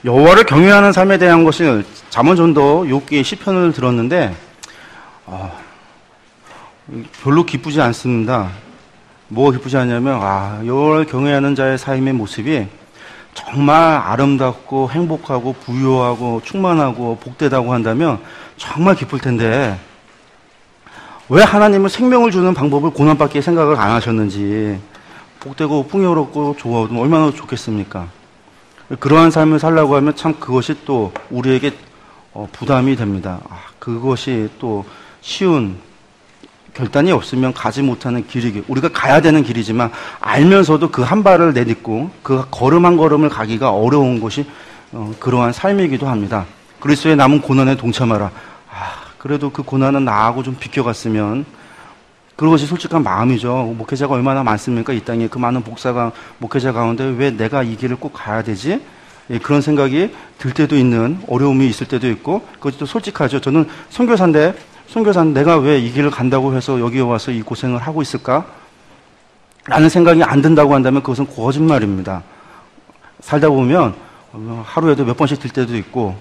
여호와를 경외하는 삶에 대한 것을 잠언전도 욥기의 시편을 들었는데 별로 기쁘지 않습니다. 뭐가 기쁘지 않냐면 여호와를 경외하는 자의 삶의 모습이 정말 아름답고 행복하고 부유하고 충만하고 복되다고 한다면 정말 기쁠 텐데 왜 하나님은 생명을 주는 방법을 고난밖에 생각을 안 하셨는지, 복되고 풍요롭고 좋아도 얼마나 좋겠습니까? 그러한 삶을 살려고 하면 참 그것이 또 우리에게 부담이 됩니다. 그것이 또 쉬운 결단이 없으면 가지 못하는 길이기, 우리가 가야 되는 길이지만 알면서도 그 한 발을 내딛고 그 걸음 한 걸음을 가기가 어려운 것이 그러한 삶이기도 합니다. 그리스도의 남은 고난에 동참하라. 그래도 그 고난은 나하고 좀 비껴갔으면, 그것이 솔직한 마음이죠. 목회자가 얼마나 많습니까? 이 땅에 그 많은 목회자 가운데 왜 내가 이 길을 꼭 가야 되지? 그런 생각이 들 때도 있는, 어려움이 있을 때도 있고, 그것도 솔직하죠. 저는 선교사인데 내가 왜 이 길을 간다고 해서 여기 와서 이 고생을 하고 있을까? 라는 생각이 안 든다고 한다면 그것은 거짓말입니다. 살다 보면 하루에도 몇 번씩 들 때도 있고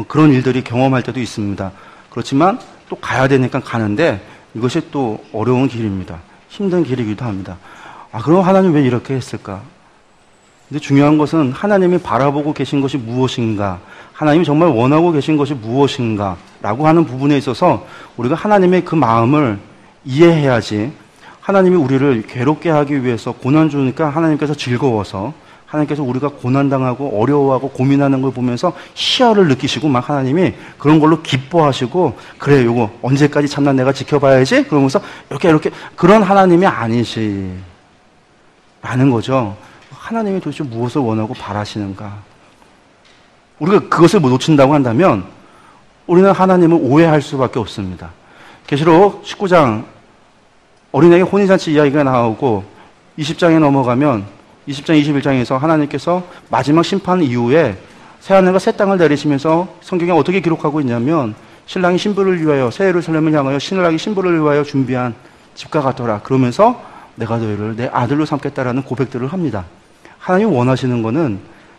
그런 일들이 경험할 때도 있습니다. 그렇지만 또 가야 되니까 가는데 이것이 또 어려운 길입니다. 힘든 길이기도 합니다. 그럼 하나님 왜 이렇게 했을까? 근데 중요한 것은 하나님이 바라보고 계신 것이 무엇인가, 하나님이 정말 원하고 계신 것이 무엇인가 라고 하는 부분에 있어서 우리가 하나님의 그 마음을 이해해야지, 하나님이 우리를 괴롭게 하기 위해서 고난 주니까 하나님께서 즐거워서, 하나님께서 우리가 고난당하고 어려워하고 고민하는 걸 보면서 희열을 느끼시고 막 하나님이 그런 걸로 기뻐하시고, 그래 요거 언제까지 참나 내가 지켜봐야지 그러면서 이렇게 그런 하나님이 아니시라는 거죠. 하나님이 도대체 무엇을 원하고 바라시는가? 우리가 그것을 놓친다고 한다면 우리는 하나님을 오해할 수밖에 없습니다. 계시록 19장 어린아이 혼인잔치 이야기가 나오고 20장에 넘어가면 20장 21장에서 하나님께서 마지막 심판 이후에 새하늘과 새 땅을 내리시면서 성경에 어떻게 기록하고 있냐면, 신랑이 신부를 위하여 새 예루살렘을 향하여 신랑이 신부를 위하여 준비한 집과 같더라. 그러면서 내가 너희를 내 아들로 삼겠다라는 고백들을 합니다. 하나님이 원하시는 것은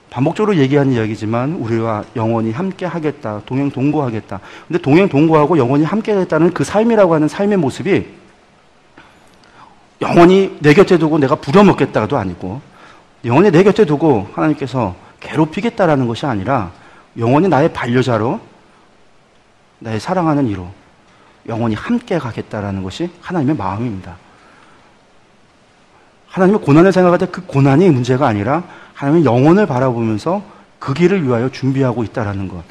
반복적으로 얘기하는 이야기지만 우리와 영원히 함께 하겠다, 동행 동거하겠다. 근데 동행 동거하고 영원히 함께 하겠다는 그 삶이라고 하는 삶의 모습이 영원히 내 곁에 두고 내가 부려먹겠다도 아니고, 영원히 내 곁에 두고 하나님께서 괴롭히겠다라는 것이 아니라 영원히 나의 반려자로, 나의 사랑하는 이로 영원히 함께 가겠다라는 것이 하나님의 마음입니다. 하나님의 고난을 생각할 때 그 고난이 문제가 아니라 하나님의 영혼을 바라보면서 그 길을 위하여 준비하고 있다는 것.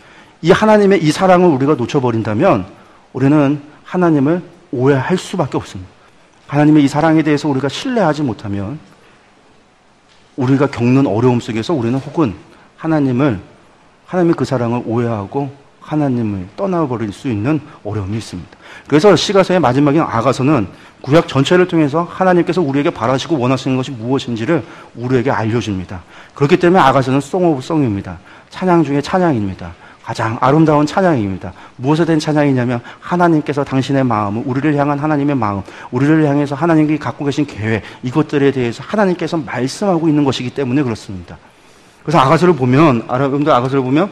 이 하나님의 이 사랑을 우리가 놓쳐버린다면 우리는 하나님을 오해할 수밖에 없습니다. 하나님의 이 사랑에 대해서 우리가 신뢰하지 못하면 우리가 겪는 어려움 속에서 우리는 혹은 하나님의 그 사랑을 오해하고 하나님을 떠나버릴 수 있는 어려움이 있습니다. 그래서 시가서의 마지막인 아가서는 구약 전체를 통해서 하나님께서 우리에게 바라시고 원하시는 것이 무엇인지를 우리에게 알려줍니다. 그렇기 때문에 아가서는 송 오브 송입니다. 찬양 중에 찬양입니다. 가장 아름다운 찬양입니다. 무엇에 대한 찬양이냐면 하나님께서 당신의 마음을, 우리를 향한 하나님의 마음, 우리를 향해서 하나님이 갖고 계신 계획, 이것들에 대해서 하나님께서 말씀하고 있는 것이기 때문에 그렇습니다. 그래서 아가서를 보면, 여러분들 아가서를 보면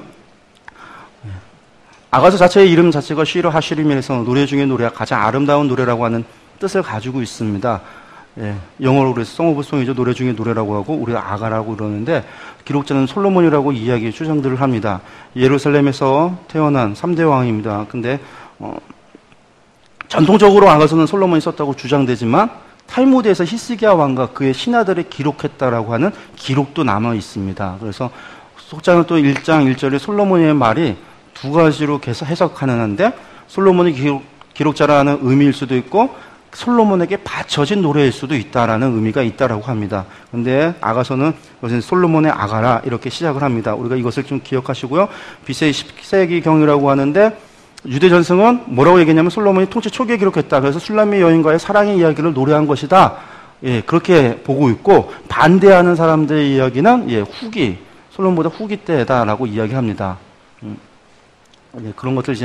아가서 자체의 이름 자체가 쉬러 하시림에서 노래 중에 노래가 가장 아름다운 노래라고 하는 뜻을 가지고 있습니다. 영어로 그래서 송 오브 송이죠. 노래 중에 노래라고 하고 우리가 아가라고 그러는데, 기록자는 솔로몬이라고 이야기 추정들을 합니다. 예루살렘에서 태어난 3대 왕입니다. 근데 전통적으로 아가서는 솔로몬이 썼다고 주장되지만 탈무드에서 히스기야 왕과 그의 신하들이 기록했다라고 하는 기록도 남아 있습니다. 그래서 속장은 또 1장 1절에 솔로몬의 말이 두 가지로 계속 해석하는 한데, 솔로몬이 기록자라는 의미일 수도 있고 솔로몬에게 바쳐진 노래일 수도 있다라는 의미가 있다라고 합니다. 근데 아가서는 이것은 솔로몬의 아가라 이렇게 시작을 합니다. 우리가 이것을 좀 기억하시고요. BC 10세기 경이라고 하는데, 유대 전승은 뭐라고 얘기했냐면 솔로몬이 통치 초기에 기록했다. 그래서 술람미 여인과의 사랑의 이야기를 노래한 것이다. 그렇게 보고 있고, 반대하는 사람들의 이야기는 후기, 솔로몬보다 후기 때다라고 이야기합니다. 그런 것들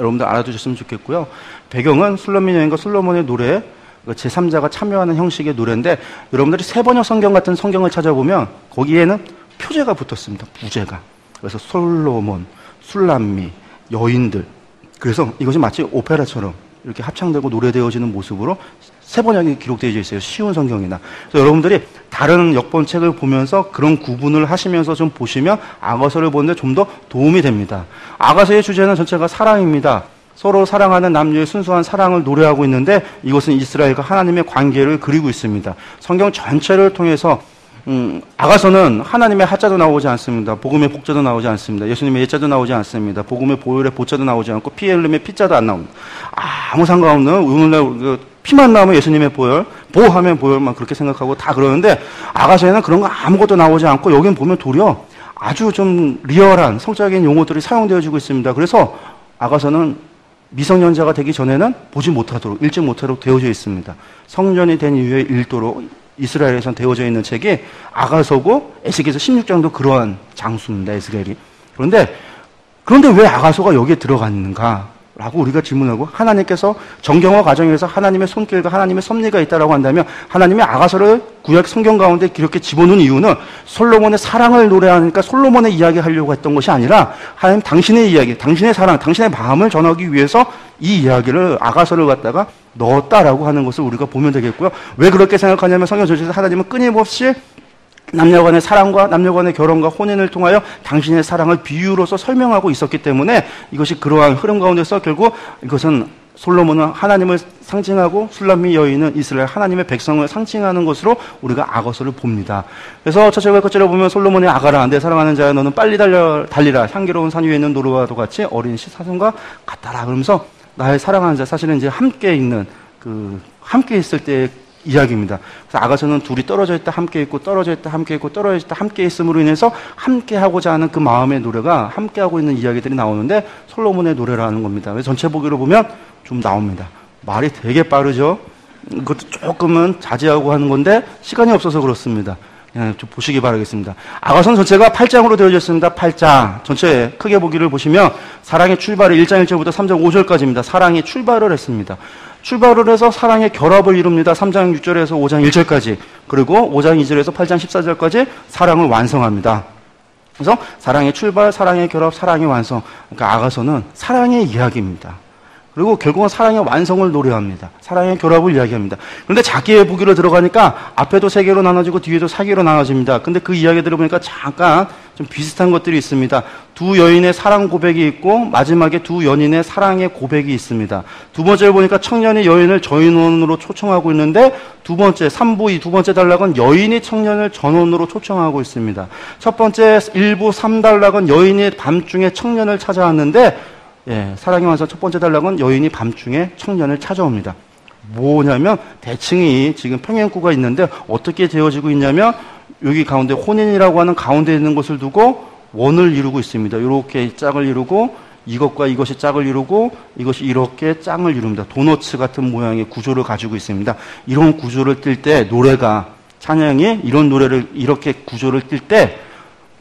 여러분들 알아두셨으면 좋겠고요. 배경은 술람미 여인과 솔로몬의 노래, 제3자가 참여하는 형식의 노래인데, 여러분들이 세번역 성경 같은 성경을 찾아보면 거기에는 표제가 붙었습니다. 부제가. 그래서 솔로몬, 술람미, 여인들. 그래서 이것이 마치 오페라처럼 이렇게 합창되고 노래되어지는 모습으로 세 번역이 기록되어 있어요. 쉬운 성경이나. 그래서 여러분들이 다른 역본책을 보면서 그런 구분을 하시면서 좀 보시면 아가서를 보는데 좀 더 도움이 됩니다. 아가서의 주제는 전체가 사랑입니다. 서로 사랑하는 남녀의 순수한 사랑을 노래하고 있는데 이것은 이스라엘과 하나님의 관계를 그리고 있습니다. 성경 전체를 통해서 아가서는 하나님의 하자도 나오지 않습니다. 복음의 복자도 나오지 않습니다. 예수님의 예자도 나오지 않습니다. 복음의 보혈의 보자도 나오지 않고 피 흘림의 피자도 안 나옵니다. 아무 상관없는 오늘날 피만 나오면 예수님의 보혈, 보하면 보혈만 그렇게 생각하고 다 그러는데 아가서에는 그런 거 아무것도 나오지 않고 여긴 보면 도리어 아주 좀 리얼한 성적인 용어들이 사용되어지고 있습니다. 그래서 아가서는 미성년자가 되기 전에는 보지 못하도록, 읽지 못하도록 되어져 있습니다. 성년이 된 이후에 읽도록 이스라엘에선 되어져 있는 책이 아가서고 에스겔서 16장도 그러한 장수입니다. 에스겔이. 그런데 왜 아가서가 여기에 들어갔는가? 라고 우리가 질문하고 하나님께서 정경화 과정에서 하나님의 손길과 하나님의 섭리가 있다라고 한다면 하나님의 아가서를 구약 성경 가운데 이렇게 집어넣은 이유는 솔로몬의 사랑을 노래하니까 솔로몬의 이야기 하려고 했던 것이 아니라 하나님 당신의 이야기, 당신의 사랑, 당신의 마음을 전하기 위해서 이 이야기를 아가서를 갖다가 넣었다라고 하는 것을 우리가 보면 되겠고요. 왜 그렇게 생각하냐면 성경 전체에서 하나님은 끊임없이 남녀간의 사랑과 남녀간의 결혼과 혼인을 통하여 당신의 사랑을 비유로서 설명하고 있었기 때문에 이것이 그러한 흐름 가운데서 결국 이것은 솔로몬은 하나님을 상징하고 술람미 여인은 이스라엘 하나님의 백성을 상징하는 것으로 우리가 아가서를 봅니다. 그래서 첫째와 끝째로 보면 솔로몬의 아가라 내 사랑하는 자야 너는 빨리 달리라 향기로운 산 위에 있는 노루와도 같이 어린 사슴과 같다라 그러면서 나의 사랑하는 자 사실은 이제 함께 있는 함께 있을 때의 이야기입니다. 그래서 아가서는 둘이 떨어져 있다 함께 있고 떨어져 있다 함께 있고 떨어져 있다 함께 있음으로 인해서 함께 하고자 하는 그 마음의 노래가 함께 하고 있는 이야기들이 나오는데 솔로몬의 노래라는 겁니다. 그래서 전체 보기로 보면 좀 나옵니다. 말이 되게 빠르죠. 이것도 조금은 자제하고 하는 건데 시간이 없어서 그렇습니다. 좀 보시기 바라겠습니다. 아가서는 전체가 8장으로 되어져 있습니다. 8장 전체 크게 보기를 보시면 사랑의 출발을 1장 1절부터 3장 5절까지입니다. 사랑이 출발을 했습니다. 출발을 해서 사랑의 결합을 이룹니다. 3장 6절에서 5장 1절까지 그리고 5장 2절에서 8장 14절까지 사랑을 완성합니다. 그래서 사랑의 출발, 사랑의 결합, 사랑의 완성. 그러니까 아가서는 사랑의 이야기입니다. 그리고 결국은 사랑의 완성을 노래합니다. 사랑의 결합을 이야기합니다. 그런데 자기의 보기로 들어가니까 앞에도 3개로 나눠지고 뒤에도 4개로 나눠집니다. 근데 그 이야기들을 보니까 잠깐 좀 비슷한 것들이 있습니다. 두 여인의 사랑 고백이 있고 마지막에 두 연인의 사랑의 고백이 있습니다. 두 번째를 보니까 청년이 여인을 전원으로 초청하고 있는데 두 번째 3부 두 번째 단락은 여인이 청년을 전원으로 초청하고 있습니다. 첫 번째 1부 3단락은 여인이 밤중에 청년을 찾아왔는데 사랑의 완성 첫 번째 단락은 여인이 밤중에 청년을 찾아옵니다. 뭐냐면 대칭이 지금 평행구가 있는데 어떻게 되어지고 있냐면 여기 가운데 혼인이라고 하는 가운데 있는 것을 두고 원을 이루고 있습니다. 이렇게 짝을 이루고 이것과 이것이 짝을 이루고 이것이 이렇게 짝을 이룹니다. 도너츠 같은 모양의 구조를 가지고 있습니다. 이런 구조를 띌 때 노래가 찬양이 이런 노래를 이렇게 구조를 띌 때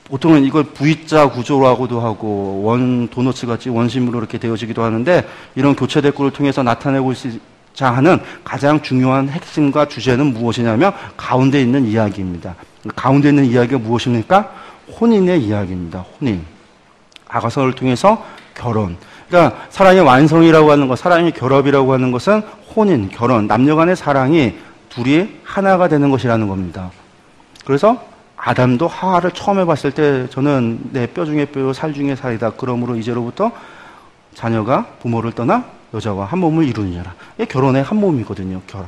보통은 이걸 V자 구조라고도 하고 원 도너츠 같이 원심으로 이렇게 되어지기도 하는데 이런 교체 대꾸를 통해서 나타내고 있자 하는 가장 중요한 핵심과 주제는 무엇이냐면 가운데 있는 이야기입니다. 가운데 있는 이야기가 무엇입니까? 혼인의 이야기입니다. 혼인. 아가서를 통해서 결혼. 그러니까 사랑의 완성이라고 하는 것, 사랑의 결합이라고 하는 것은 혼인, 결혼, 남녀 간의 사랑이 둘이 하나가 되는 것이라는 겁니다. 그래서 아담도 하와를 처음 해봤을 때 저는 내 뼈 중에 뼈요 살 중에 살이다. 그러므로 이제로부터 자녀가 부모를 떠나 여자와 한 몸을 이루느니라. 이게 결혼의 한 몸이거든요. 결혼.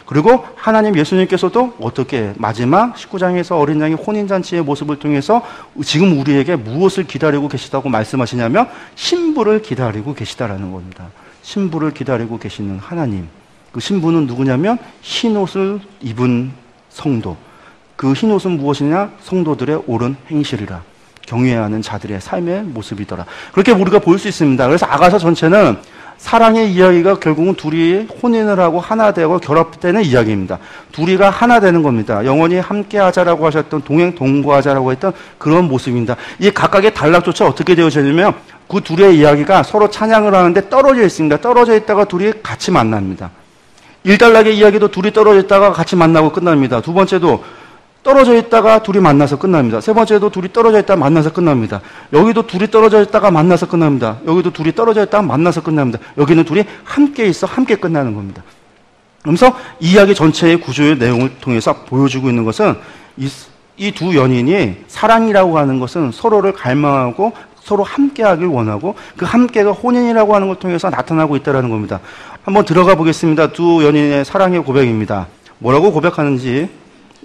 그리고 하나님 예수님께서도 어떻게 마지막 19장에서 어린 양의 혼인잔치의 모습을 통해서 지금 우리에게 무엇을 기다리고 계시다고 말씀하시냐면 신부를 기다리고 계시다라는 겁니다. 신부를 기다리고 계시는 하나님. 그 신부는 누구냐면 흰옷을 입은 성도. 그 흰옷은 무엇이냐? 성도들의 옳은 행실이라. 경외하는 자들의 삶의 모습이더라. 그렇게 우리가 볼 수 있습니다. 그래서 아가서 전체는 사랑의 이야기가 결국은 둘이 혼인을 하고 하나 되고 결합되는 이야기입니다. 둘이가 하나 되는 겁니다. 영원히 함께 하자라고 하셨던 동행 동거하자라고 했던 그런 모습입니다. 이 각각의 단락조차 어떻게 되어지냐면 그 둘의 이야기가 서로 찬양을 하는데 떨어져 있습니다. 떨어져 있다가 둘이 같이 만납니다. 1단락의 이야기도 둘이 떨어져 있다가 같이 만나고 끝납니다. 두 번째도 떨어져 있다가 둘이 만나서 끝납니다. 세 번째도 둘이 떨어져 있다가 만나서 끝납니다. 여기도 둘이 떨어져 있다가 만나서 끝납니다. 여기도 둘이 떨어져 있다가 만나서 끝납니다. 여기는 둘이 함께 있어 함께 끝나는 겁니다. 그러면서 이야기 전체의 구조의 내용을 통해서 보여주고 있는 것은 이 두 연인이 사랑이라고 하는 것은 서로를 갈망하고 서로 함께하길 원하고 그 함께가 혼인이라고 하는 걸 통해서 나타나고 있다는 겁니다. 한번 들어가 보겠습니다. 두 연인의 사랑의 고백입니다. 뭐라고 고백하는지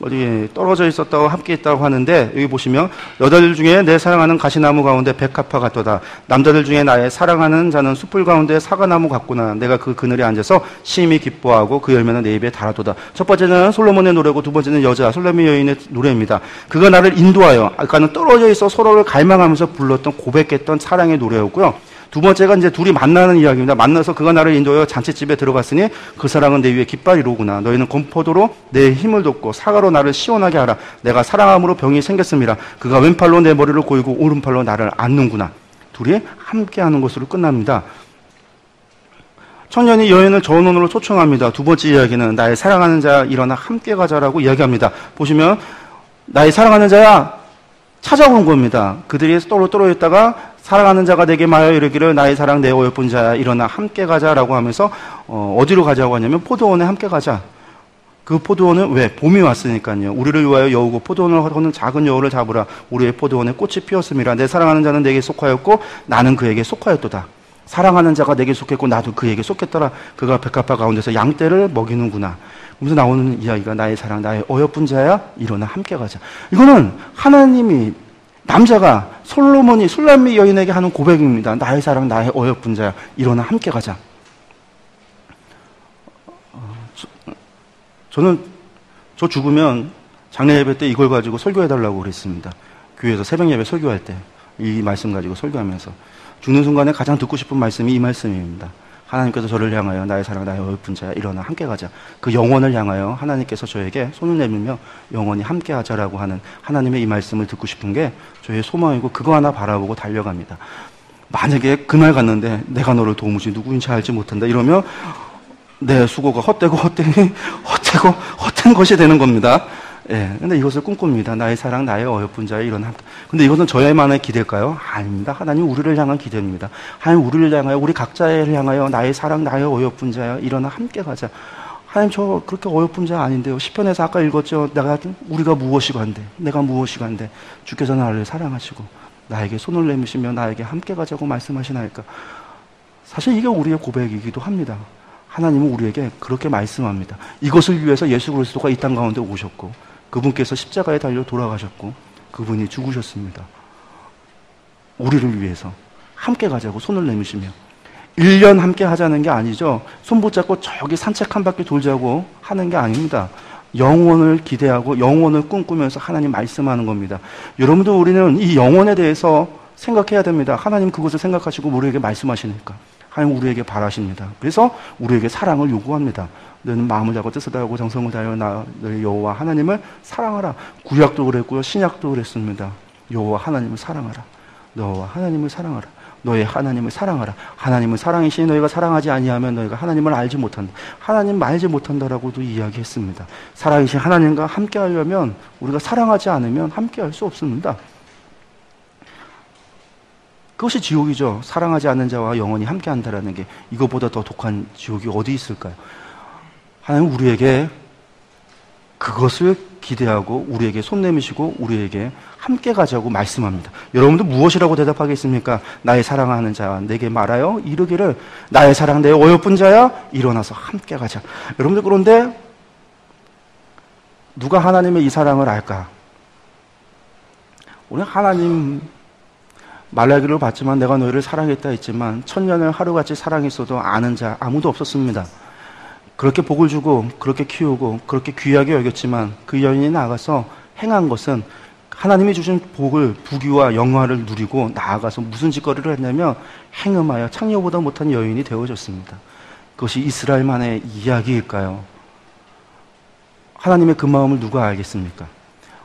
어디 떨어져 있었다고 함께 있다고 하는데 여기 보시면 여자들 중에 내 사랑하는 가시나무 가운데 백합화 같도다. 남자들 중에 나의 사랑하는 자는 숲을 가운데 사과나무 같구나. 내가 그 그늘에 앉아서 심히 기뻐하고 그 열매는 내 입에 달아도다. 첫 번째는 솔로몬의 노래고 두 번째는 여자 솔로몬 여인의 노래입니다. 그가 나를 인도하여 아까는 떨어져 있어 서로를 갈망하면서 불렀던 고백했던 사랑의 노래였고요. 두 번째가 이제 둘이 만나는 이야기입니다. 만나서 그가 나를 인도하여 잔치집에 들어갔으니 그 사랑은 내 위에 깃발이 로구나. 너희는 건포도로 내 힘을 돋고 사과로 나를 시원하게 하라. 내가 사랑함으로 병이 생겼습니다. 그가 왼팔로 내 머리를 고이고 오른팔로 나를 안는구나. 둘이 함께하는 것으로 끝납니다. 청년이 여인을 저혼으로 초청합니다. 두 번째 이야기는 나의 사랑하는 자야 일어나 함께 가자라고 이야기합니다. 보시면 나의 사랑하는 자야 찾아온 겁니다. 그들이 떨어져 있다가 사랑하는 자가 내게 말하여 이르기를 나의 사랑 내 어여쁜 자야 일어나 함께 가자라고 하면서 어디로 가자고 하냐면 포도원에 함께 가자. 그 포도원은 왜? 봄이 왔으니까요. 우리를 위하여 여우고 포도원을 하고는 작은 여우를 잡으라. 우리의 포도원에 꽃이 피었음이라. 내 사랑하는 자는 내게 속하였고 나는 그에게 속하였도다. 사랑하는 자가 내게 속했고 나도 그에게 속했더라. 그가 백합화 가운데서 양떼를 먹이는구나. 그래서 나오는 이야기가 나의 사랑 나의 어여쁜 자야 일어나 함께 가자. 이거는 하나님이 남자가 솔로몬이 술람미 여인에게 하는 고백입니다. 나의 사랑 나의 어여쁜 자야 일어나 함께 가자. 저는 저 죽으면 장례 예배 때 이걸 가지고 설교해달라고 그랬습니다. 교회에서 새벽 예배 설교할 때 이 말씀 가지고 설교하면서 죽는 순간에 가장 듣고 싶은 말씀이 이 말씀입니다. 하나님께서 저를 향하여 나의 사랑 나의 어여쁜 자야 일어나 함께 가자. 그 영혼을 향하여 하나님께서 저에게 손을 내밀며 영원히 함께 하자라고 하는 하나님의 이 말씀을 듣고 싶은 게 저의 소망이고 그거 하나 바라보고 달려갑니다. 만약에 그날 갔는데 내가 너를 도무지 누구인지 알지 못한다 이러면 내 수고가 헛된 것이 되는 겁니다. 예. 근데 이것을 꿈꿉니다. 나의 사랑, 나의 어여쁜 자의 이런 함께. 근데 이것은 저희만의 기대일까요? 아닙니다. 하나님 우리를 향한 기대입니다. 하나님 우리를 향하여, 우리 각자를 향하여 나의 사랑, 나의 어여쁜 자야, 일어나 함께 가자. 하나님 저 그렇게 어여쁜 자 아닌데요. 시편에서 아까 읽었죠. 우리가 무엇이고 한데, 내가 무엇이고 한데, 주께서 나를 사랑하시고, 나에게 손을 내미시며 나에게 함께 가자고 말씀하시나이까. 사실 이게 우리의 고백이기도 합니다. 하나님은 우리에게 그렇게 말씀합니다. 이것을 위해서 예수 그리스도가 이 땅 가운데 오셨고, 그분께서 십자가에 달려 돌아가셨고 그분이 죽으셨습니다. 우리를 위해서 함께 가자고 손을 내미시며 1년 함께 하자는 게 아니죠. 손 붙잡고 저기 산책 한 바퀴 돌자고 하는 게 아닙니다. 영원을 기대하고 영원을 꿈꾸면서 하나님 말씀하는 겁니다. 여러분들 우리는 이 영혼에 대해서 생각해야 됩니다. 하나님 그것을 생각하시고 우리에게 말씀하시니까 하나님 우리에게 바라십니다. 그래서 우리에게 사랑을 요구합니다. 너는 마음을 다하고 뜻을 다하고 정성을 다하여 너희 여호와 하나님을 사랑하라. 구약도 그랬고요. 신약도 그랬습니다. 여호와 하나님을 사랑하라. 너와 하나님을 사랑하라. 너의 하나님을 사랑하라. 하나님은 사랑이시니 너희가 사랑하지 아니하면 너희가 하나님을 알지 못한다. 하나님 알지 못한다라고도 이야기했습니다. 사랑이신 하나님과 함께 하려면 우리가 사랑하지 않으면 함께 할 수 없습니다. 그것이 지옥이죠. 사랑하지 않는 자와 영원히 함께 한다라는 게 이것보다 더 독한 지옥이 어디 있을까요? 하나님 우리에게 그것을 기대하고 우리에게 손 내미시고 우리에게 함께 가자고 말씀합니다. 여러분들 무엇이라고 대답하겠습니까? 나의 사랑하는 자와 내게 말하여 이르기를 나의 사랑 내 어여쁜 자야 일어나서 함께 가자. 여러분들 그런데 누가 하나님의 이 사랑을 알까? 우리는 하나님 말라기를 봤지만 내가 너희를 사랑했다 했지만 천년을 하루같이 사랑했어도 아는 자 아무도 없었습니다. 그렇게 복을 주고 그렇게 키우고 그렇게 귀하게 여겼지만 그 여인이 나가서 행한 것은 하나님이 주신 복을 부귀와 영화를 누리고 나아가서 무슨 짓거리를 했냐면 행음하여 창녀보다 못한 여인이 되어졌습니다. 그것이 이스라엘만의 이야기일까요? 하나님의 그 마음을 누가 알겠습니까?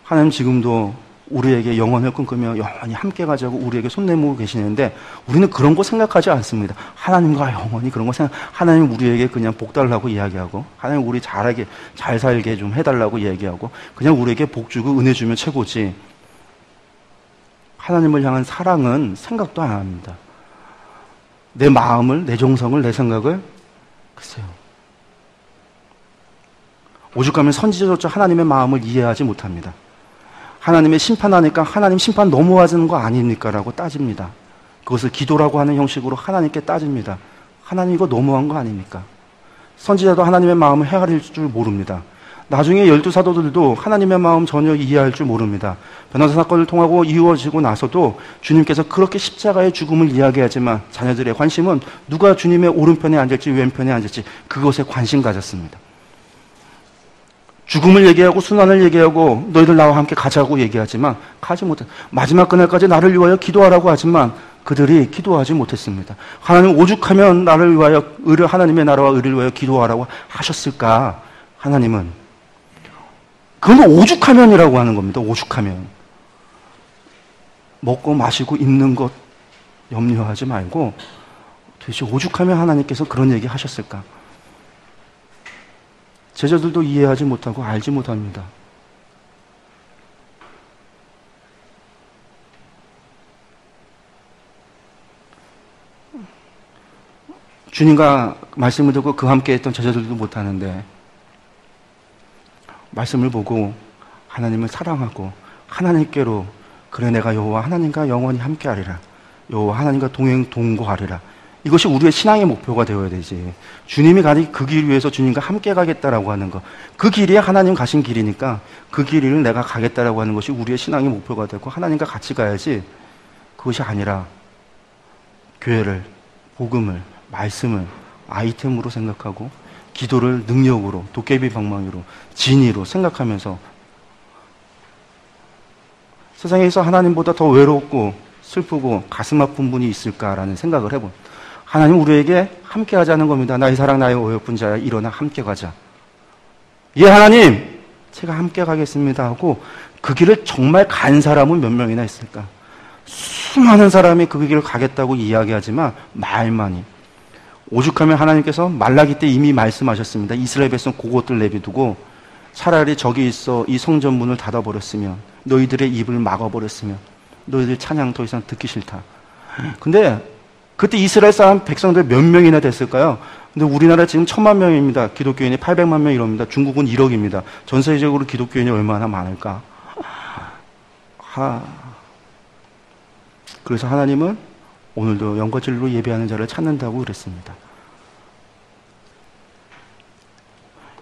하나님 지금도 우리에게 영혼을 꿈꾸며 영원히 함께 가자고 우리에게 손 내밀고 계시는데 우리는 그런 거 생각하지 않습니다. 하나님과 영원히 그런 거 하나님 우리에게 그냥 복 달라고 이야기하고 하나님 우리 잘 살게 좀 해달라고 이야기하고 그냥 우리에게 복 주고 은혜 주면 최고지. 하나님을 향한 사랑은 생각도 안 합니다. 내 마음을, 내 정성을, 내 생각을 글쎄요. 오죽하면 선지자조차 하나님의 마음을 이해하지 못합니다. 하나님의 심판하니까 하나님 심판 넘어가는 거 아닙니까? 라고 따집니다. 그것을 기도라고 하는 형식으로 하나님께 따집니다. 하나님 이거 너무한 거 아닙니까? 선지자도 하나님의 마음을 헤아릴 줄 모릅니다. 나중에 12사도들도 하나님의 마음 전혀 이해할 줄 모릅니다. 변호사 사건을 통하고 이루어지고 나서도 주님께서 그렇게 십자가의 죽음을 이야기하지만 자녀들의 관심은 누가 주님의 오른편에 앉을지 왼편에 앉을지 그것에 관심 가졌습니다. 죽음을 얘기하고 순환을 얘기하고 너희들 나와 함께 가자고 얘기하지만 가지 못해. 마지막 그날까지 나를 위하여 기도하라고 하지만 그들이 기도하지 못했습니다. 하나님 오죽하면 나를 위하여 하나님의 나라와 의를 위하여 기도하라고 하셨을까? 하나님은 그건 오죽하면이라고 하는 겁니다. 오죽하면 먹고 마시고 입는 것 염려하지 말고 도대체 오죽하면 하나님께서 그런 얘기 하셨을까? 제자들도 이해하지 못하고 알지 못합니다. 주님과 말씀을 듣고 그와 함께 했던 제자들도 못하는데 말씀을 보고 하나님을 사랑하고 하나님께로 그래 내가 여호와 하나님과 영원히 함께하리라. 여호와 하나님과 동행하리라. 이것이 우리의 신앙의 목표가 되어야 되지. 주님이 가는 그 길 위해서 주님과 함께 가겠다라고 하는 것. 그 길이 하나님 가신 길이니까 그 길을 내가 가겠다라고 하는 것이 우리의 신앙의 목표가 되고 하나님과 같이 가야지 그것이 아니라 교회를, 복음을, 말씀을 아이템으로 생각하고 기도를 능력으로, 도깨비 방망이로, 진의로 생각하면서 세상에서 하나님보다 더 외롭고 슬프고 가슴 아픈 분이 있을까라는 생각을 해봅니다. 하나님 우리에게 함께 하자는 겁니다. 나의 사랑 나의 어여쁜 자야 일어나 함께 가자. 예 하나님 제가 함께 가겠습니다 하고 그 길을 정말 간 사람은 몇 명이나 있을까? 수많은 사람이 그 길을 가겠다고 이야기하지만 말만이. 오죽하면 하나님께서 말라기 때 이미 말씀하셨습니다. 이스라엘 백성 그것들 내비두고 차라리 저기 있어 이 성전 문을 닫아버렸으면 너희들의 입을 막아버렸으면 너희들 찬양 더 이상 듣기 싫다. 근데 그때 이스라엘 사람 백성들 몇 명이나 됐을까요? 근데 우리나라 지금 1000만 명입니다. 기독교인이 800만 명 이럽니다. 중국은 1억입니다. 전 세계적으로 기독교인이 얼마나 많을까? 그래서 하나님은 오늘도 영과 진리로 예배하는 자를 찾는다고 그랬습니다.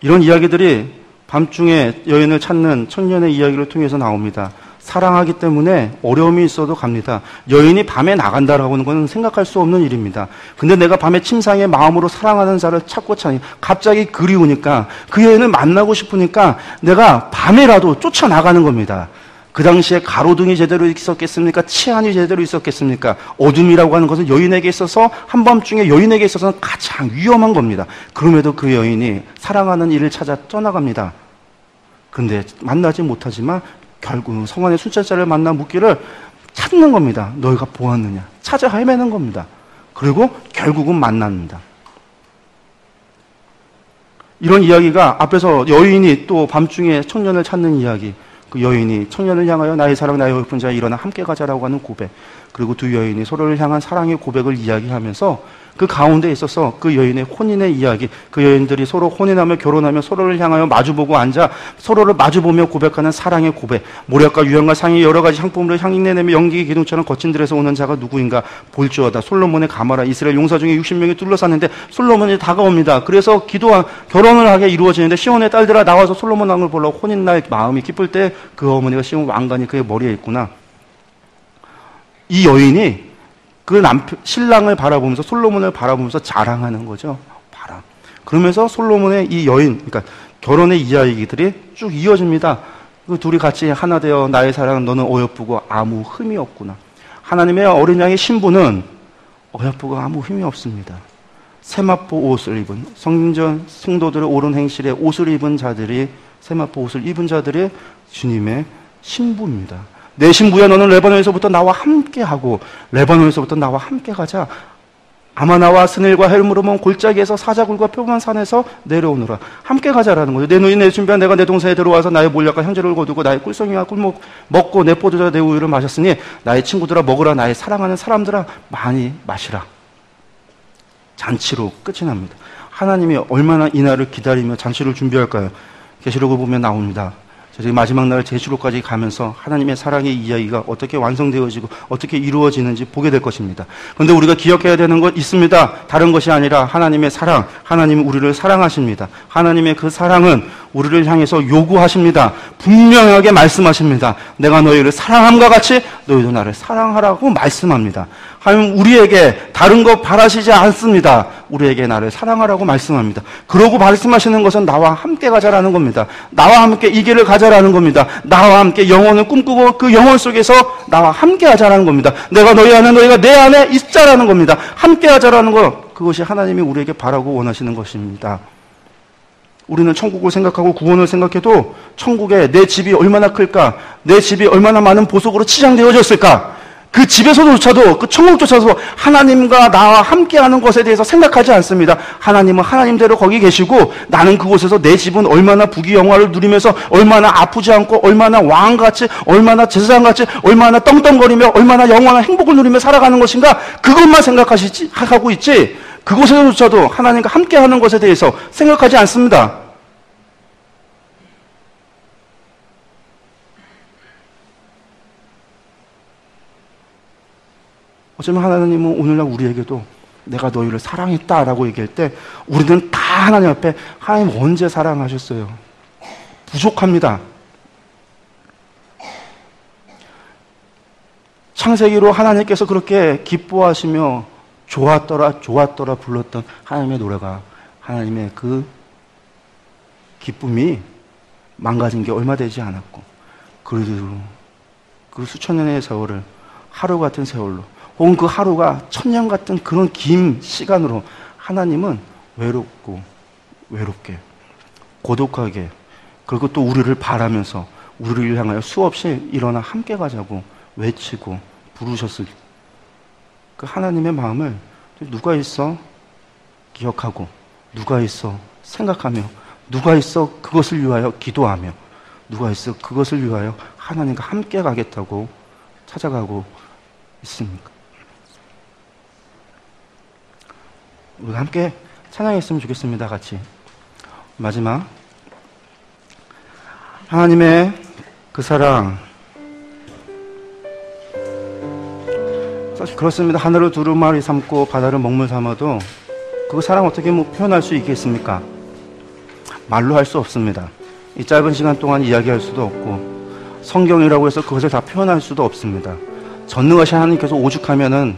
이런 이야기들이 밤중에 여인을 찾는 청년의 이야기를 통해서 나옵니다. 사랑하기 때문에 어려움이 있어도 갑니다. 여인이 밤에 나간다라고 하는 것은 생각할 수 없는 일입니다. 근데 내가 밤에 침상에 마음으로 사랑하는 자를 찾고 갑자기 그리우니까 그 여인을 만나고 싶으니까 내가 밤에라도 쫓아나가는 겁니다. 그 당시에 가로등이 제대로 있었겠습니까? 치안이 제대로 있었겠습니까? 어둠이라고 하는 것은 여인에게 있어서 한밤중에 여인에게 있어서는 가장 위험한 겁니다. 그럼에도 그 여인이 사랑하는 이를 찾아 떠나갑니다. 근데 만나지 못하지만 결국 성 안의 술잔자를 만나 묻기를 찾는 겁니다. 너희가 보았느냐? 찾아 헤매는 겁니다. 그리고 결국은 만납니다. 이런 이야기가 앞에서 여인이 또 밤중에 청년을 찾는 이야기, 그 여인이 청년을 향하여 나의 사랑 나의 어여쁜 자야 일어나 함께 가자라고 하는 고백, 그리고 두 여인이 서로를 향한 사랑의 고백을 이야기하면서 그 가운데 있어서 그 여인의 혼인의 이야기, 그 여인들이 서로 혼인하며 결혼하며 서로를 향하여 마주보고 앉아 서로를 마주보며 고백하는 사랑의 고백, 모략과 유향과 상이 여러 가지 향품으로 향내내며 연기의 기둥처럼 거친 들에서 오는 자가 누구인가 볼지어다. 솔로몬의 가마라. 이스라엘 용사 중에 60명이 둘러쌌는데 솔로몬이 다가옵니다. 그래서 결혼을 하게 이루어지는데 시온의 딸들아 나와서 솔로몬 왕을 보려고 혼인날 마음이 기쁠 때 그 어머니가 시온 왕관이 그의 머리에 있구나. 이 여인이 그 신랑을 바라보면서 솔로몬을 바라보면서 자랑하는 거죠. 그러면서 솔로몬의 이 여인, 그러니까 결혼의 이야기들이 쭉 이어집니다. 그 둘이 같이 하나 되어 나의 사랑은 너는 어여쁘고 아무 흠이 없구나. 하나님의 어린 양의 신부는 어여쁘고 아무 흠이 없습니다. 세마포 옷을 입은 성도들의 옳은 행실에 옷을 입은 자들이 세마포 옷을 입은 자들이 주님의 신부입니다. 내 신부야 너는 레바논에서부터 나와 함께하고 레바논에서부터 나와 함께 가자. 아마나와 스넬과 헬므르몬 골짜기에서 사자굴과 표만 산에서 내려오느라 함께 가자라는 거죠. 내 누이 내 준비한 내가 내 동생에 들어와서 나의 몰약과 형제를 거두고 나의 꿀송이와 꿀목 먹고 내 포도주와 내 우유를 마셨으니 나의 친구들아 먹으라. 나의 사랑하는 사람들아 많이 마시라. 잔치로 끝이 납니다. 하나님이 얼마나 이 날을 기다리며 잔치를 준비할까요? 계시록을 보면 나옵니다. 저희 마지막 날 제주로까지 가면서 하나님의 사랑의 이야기가 어떻게 완성되어지고 어떻게 이루어지는지 보게 될 것입니다. 그런데 우리가 기억해야 되는 것 있습니다. 다른 것이 아니라 하나님의 사랑, 하나님은 우리를 사랑하십니다. 하나님의 그 사랑은 우리를 향해서 요구하십니다. 분명하게 말씀하십니다. 내가 너희를 사랑함과 같이 너희도 나를 사랑하라고 말씀합니다. 하나님 우리에게 다른 것 바라시지 않습니다. 우리에게 나를 사랑하라고 말씀합니다. 그러고 말씀하시는 것은 나와 함께 가자라는 겁니다. 나와 함께 이 길을 가자라는 겁니다. 나와 함께 영혼을 꿈꾸고 그 영혼 속에서 나와 함께 하자라는 겁니다. 내가 너희 안에 너희가 내 안에 있자라는 겁니다. 함께 하자라는 것, 그것이 하나님이 우리에게 바라고 원하시는 것입니다. 우리는 천국을 생각하고 구원을 생각해도 천국에 내 집이 얼마나 클까? 내 집이 얼마나 많은 보석으로 치장되어졌을까? 그 집에서조차도 그 천국조차도 하나님과 나와 함께하는 것에 대해서 생각하지 않습니다. 하나님은 하나님대로 거기 계시고 나는 그곳에서 내 집은 얼마나 부귀영화를 누리면서 얼마나 아프지 않고 얼마나 왕같이 얼마나 제사장같이 얼마나 떵떵거리며 얼마나 영원한 행복을 누리며 살아가는 것인가 그것만 하고 있지 그곳에서조차도 하나님과 함께하는 것에 대해서 생각하지 않습니다. 어쩌면 하나님은 오늘날 우리에게도 내가 너희를 사랑했다라고 얘기할 때 우리는 다 하나님 앞에 하나님 언제 사랑하셨어요? 부족합니다. 창세기로 하나님께서 그렇게 기뻐하시며 좋았더라 불렀던 하나님의 노래가 하나님의 그 기쁨이 망가진 게 얼마 되지 않았고 그래도 그 수천 년의 세월을 하루 같은 세월로 혹은 그 하루가 천년 같은 그런 긴 시간으로 하나님은 외롭게 고독하게 그리고 또 우리를 바라면서 우리를 향하여 수없이 일어나 함께 가자고 외치고 부르셨을 그 하나님의 마음을 누가 있어 기억하고 누가 있어 생각하며 누가 있어 그것을 위하여 기도하며 누가 있어 그것을 위하여 하나님과 함께 가겠다고 찾아가고 있습니까? 우리가 함께 찬양했으면 좋겠습니다. 같이 마지막 하나님의 그 사랑 사실 그렇습니다. 하늘을 두루마리 삼고 바다를 먹물 삼아도 그 사랑 어떻게 표현할 수 있겠습니까? 말로 할 수 없습니다. 이 짧은 시간 동안 이야기할 수도 없고 성경이라고 해서 그것을 다 표현할 수도 없습니다. 전능하신 하나님께서 오죽하면은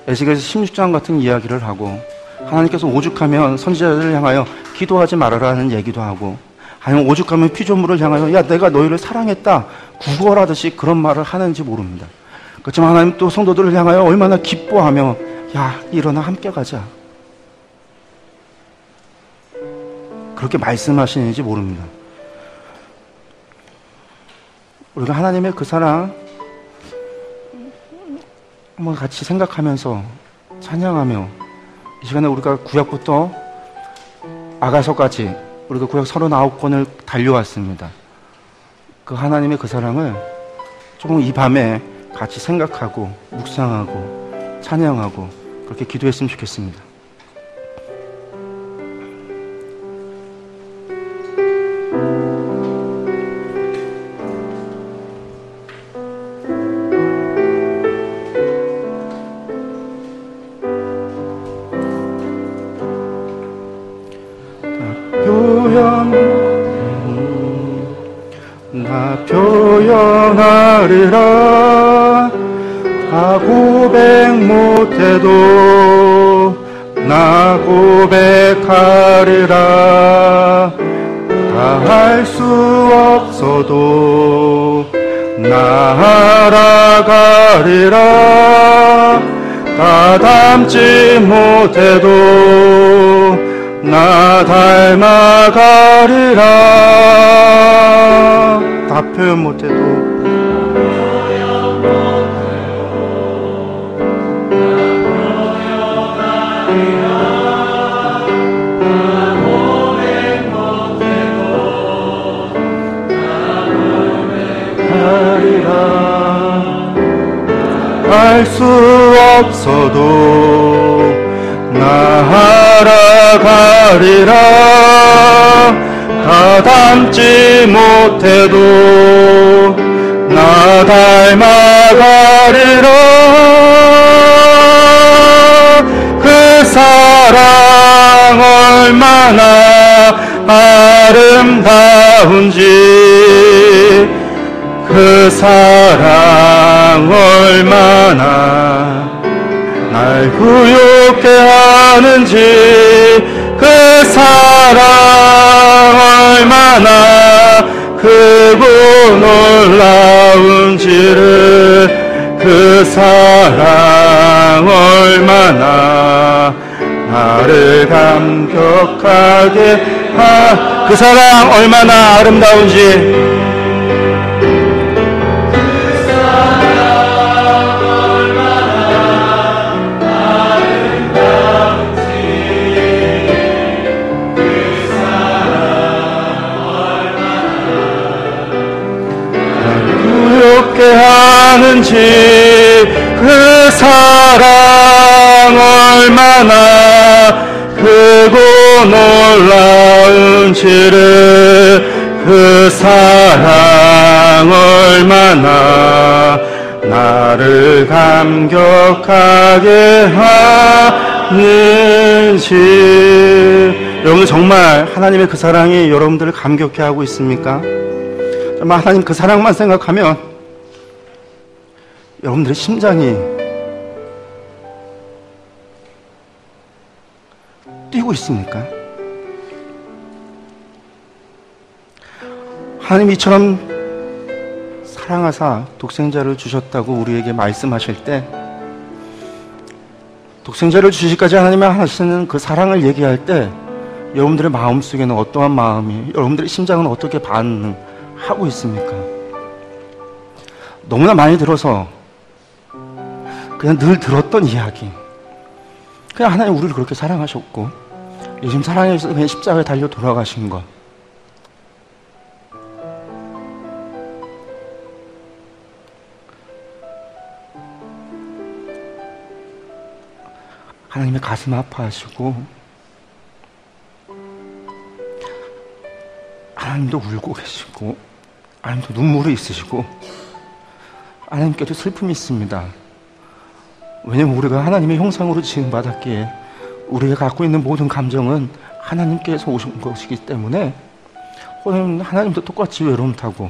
에스겔서 16장 같은 이야기를 하고 하나님께서 오죽하면 선지자들을 향하여 기도하지 말아라는 얘기도 하고 아니면 오죽하면 피조물을 향하여 야 내가 너희를 사랑했다 구걸하듯이 그런 말을 하는지 모릅니다. 그렇지만 하나님 또 성도들을 향하여 얼마나 기뻐하며 야 일어나 함께 가자 그렇게 말씀하시는지 모릅니다. 우리가 하나님의 그 사랑 한번 같이 생각하면서 찬양하며 이 시간에 우리가 구약부터 아가서까지 우리가 구약 39권을 달려왔습니다. 그 하나님의 그 사랑을 조금 이 밤에 같이 생각하고 묵상하고 찬양하고 그렇게 기도했으면 좋겠습니다. 나 표현하리라 다 고백 못해도 나 고백하리라 다 할 수 없어도 나 알아가리라 다 닮지 못해도 나 닮아가리라 다 표현 못해도 알 수 없어도 나아가리라. 다 닮지 못해도 나 닮아가리라. 그 사랑 얼마나 아름다운지, 그 사랑 얼마나 날 부욕해 하는지, 그 사랑 얼마나 크고 놀라운지를, 그 사랑 얼마나 나를 감격하게 그 사랑 얼마나 아름다운지, 하는지, 그 사랑 얼마나 크고 놀라운지를, 그 사랑 얼마나 나를 감격하게 하는지. 여러분들 정말 하나님의 그 사랑이 여러분들을 감격해 하고 있습니까? 정말 하나님 그 사랑만 생각하면 여러분들의 심장이 뛰고 있습니까? 하나님 이처럼 사랑하사 독생자를 주셨다고 우리에게 말씀하실 때, 독생자를 주시기까지 하나님이 하시는 그 사랑을 얘기할 때 여러분들의 마음속에는 어떠한 마음이, 여러분들의 심장은 어떻게 반응하고 있습니까? 너무나 많이 들어서 그냥 늘 들었던 이야기, 그냥 하나님 우리를 그렇게 사랑하셨고 요즘 사랑해서 그냥 십자가에 달려 돌아가신 것, 하나님의 가슴 아파하시고 하나님도 울고 계시고 하나님도 눈물이 있으시고 하나님께도 슬픔이 있습니다. 왜냐하면 우리가 하나님의 형상으로 지음받았기에 우리가 갖고 있는 모든 감정은 하나님께서 오신 것이기 때문에 하나님도 똑같이 외로움 타고,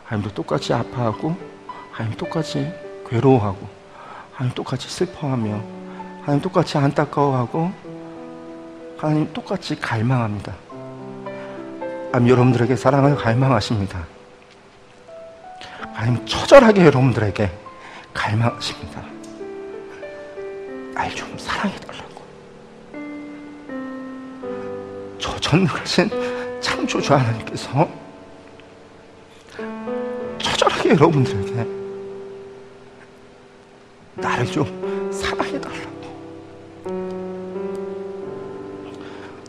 하나님도 똑같이 아파하고, 하나님 똑같이 괴로워하고, 하나님 똑같이 슬퍼하며, 하나님 똑같이 안타까워하고, 하나님 똑같이 갈망합니다. 하나님 여러분들에게 사랑을 갈망하십니다. 하나님 처절하게 여러분들에게 갈망하십니다. 날 좀 사랑해달라고. 저 전능하신 창조주 하나님께서 처절하게 여러분들에게 나를 좀 사랑해달라고,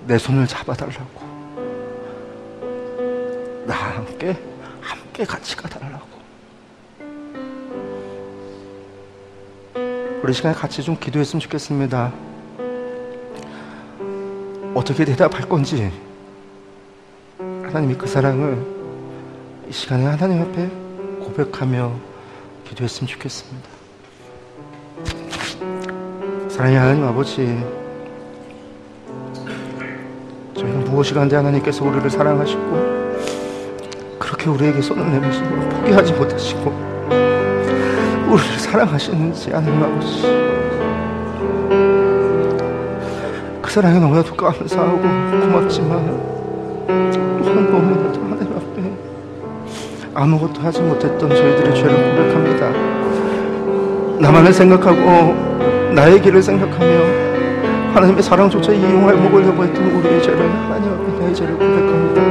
내 손을 잡아달라고, 나와 함께 같이 가달라고. 우리 시간에 같이 좀 기도했으면 좋겠습니다. 어떻게 대답할 건지 하나님이 그 사랑을 이 시간에 하나님 앞에 고백하며 기도했으면 좋겠습니다. 사랑의 하나님 아버지, 저희는 무엇이 간데 하나님께서 우리를 사랑하시고 그렇게 우리에게 손을 내미시고 포기하지 못하시고 우리를 사랑하시는지 하나님 아버지, 그 사랑이 너무나도 감사하고 고맙지만 너무나도 하나님 앞에 아무것도 하지 못했던 저희들의 죄를 고백합니다. 나만을 생각하고 나의 길을 생각하며 하나님의 사랑조차 이용하려고 했던 우리의 죄를 하나님 앞에 나의 죄를 고백합니다.